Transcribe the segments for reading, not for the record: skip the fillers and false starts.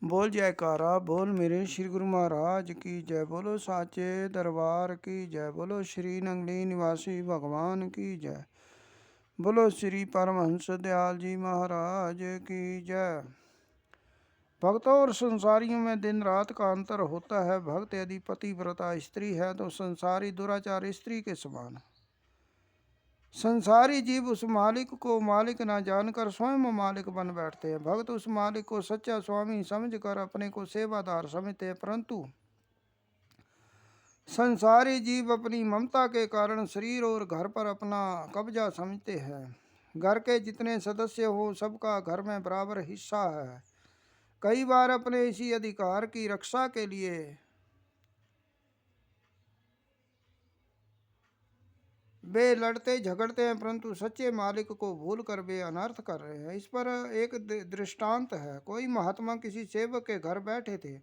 बोल जयकारा बोल मेरे श्री गुरु महाराज की जय। बोलो साचे दरबार की जय। बोलो श्री नंगली निवासी भगवान की जय। बोलो श्री परमहंस दयाल जी महाराज की जय। भक्तों और संसारियों में दिन रात का अंतर होता है। भक्त यदि पतिव्रता स्त्री है तो संसारी दुराचार स्त्री के समान। संसारी जीव उस मालिक को मालिक न जानकर स्वयं मालिक बन बैठते हैं। भक्त उस मालिक को सच्चा स्वामी समझकर अपने को सेवादार समझते हैं, परंतु संसारी जीव अपनी ममता के कारण शरीर और घर पर अपना कब्जा समझते हैं। घर के जितने सदस्य हो सबका घर में बराबर हिस्सा है। कई बार अपने इसी अधिकार की रक्षा के लिए वे लड़ते झगड़ते हैं, परंतु सच्चे मालिक को भूल कर वे अनर्थ कर रहे हैं। इस पर एक दृष्टांत है। कोई महात्मा किसी सेवक के घर बैठे थे।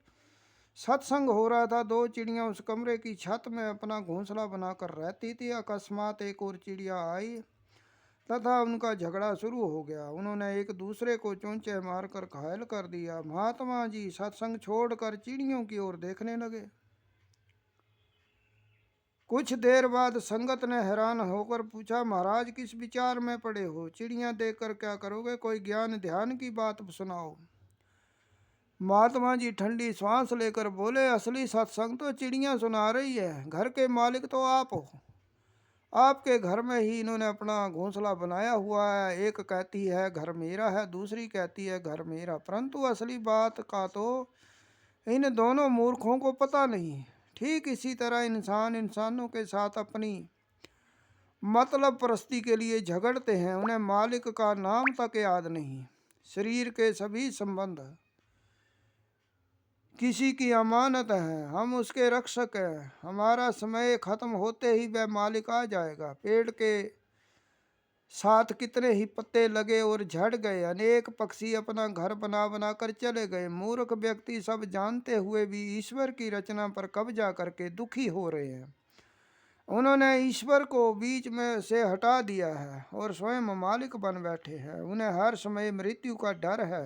सत्संग हो रहा था। दो चिड़ियां उस कमरे की छत में अपना घोंसला बनाकर रहती थी। अकस्मात एक और चिड़िया आई तथा उनका झगड़ा शुरू हो गया। उन्होंने एक दूसरे को चोंचे मारकर घायल कर दिया। महात्मा जी सत्संग छोड़कर चिड़ियों की ओर देखने लगे। कुछ देर बाद संगत ने हैरान होकर पूछा, महाराज किस विचार में पड़े हो? चिड़ियां देखकर क्या करोगे? कोई ज्ञान ध्यान की बात सुनाओ। महात्मा जी ठंडी सांस लेकर बोले, असली सत्संग तो चिड़ियां सुना रही है। घर के मालिक तो आप हो। आपके घर में ही इन्होंने अपना घोंसला बनाया हुआ है। एक कहती है घर मेरा है, दूसरी कहती है घर मेरा, परंतु असली बात का तो इन दोनों मूर्खों को पता नहीं। ठीक इसी तरह इंसान इंसानों के साथ अपनी मतलब परस्ती के लिए झगड़ते हैं। उन्हें मालिक का नाम तक याद नहीं। शरीर के सभी संबंध किसी की अमानत है। हम उसके रक्षक हैं। हमारा समय खत्म होते ही वह मालिक आ जाएगा। पेड़ के साथ कितने ही पत्ते लगे और झड़ गए। अनेक पक्षी अपना घर बना बना कर चले गए। मूर्ख व्यक्ति सब जानते हुए भी ईश्वर की रचना पर कब्जा करके दुखी हो रहे हैं। उन्होंने ईश्वर को बीच में से हटा दिया है और स्वयं मालिक बन बैठे हैं। उन्हें हर समय मृत्यु का डर है।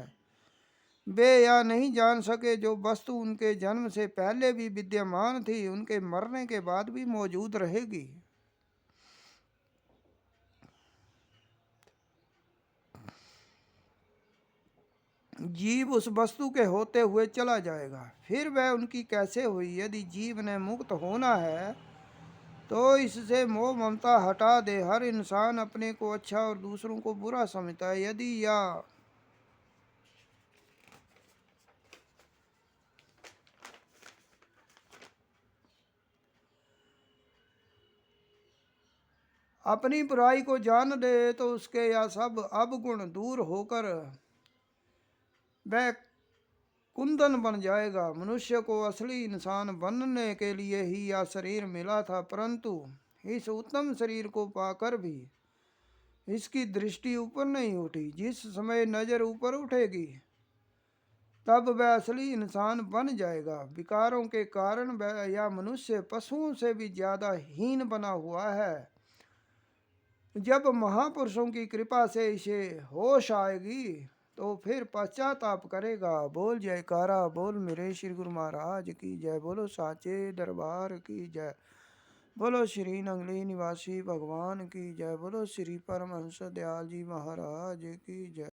वे यह नहीं जान सके जो वस्तु उनके जन्म से पहले भी विद्यमान थी उनके मरने के बाद भी मौजूद रहेगी। जीव उस वस्तु के होते हुए चला जाएगा, फिर वह उनकी कैसे हुई? यदि जीव ने मुक्त होना है तो इससे मोह ममता हटा दे। हर इंसान अपने को अच्छा और दूसरों को बुरा समझता है। यदि यह अपनी बुराई को जान दे तो उसके यह सब अवगुण दूर होकर वह कुंदन बन जाएगा। मनुष्य को असली इंसान बनने के लिए ही यह शरीर मिला था, परंतु इस उत्तम शरीर को पाकर भी इसकी दृष्टि ऊपर नहीं उठी। जिस समय नजर ऊपर उठेगी तब वह असली इंसान बन जाएगा। विकारों के कारण वह यह मनुष्य पशुओं से भी ज्यादा हीन बना हुआ है। जब महापुरुषों की कृपा से इसे होश आएगी तो फिर पश्चाताप करेगा। बोल जयकारा बोल मेरे श्री गुरु महाराज की जय। बोलो साचे दरबार की जय। बोलो श्री नंगली निवासी भगवान की जय। बोलो श्री परमहंस दयाल जी महाराज की जय।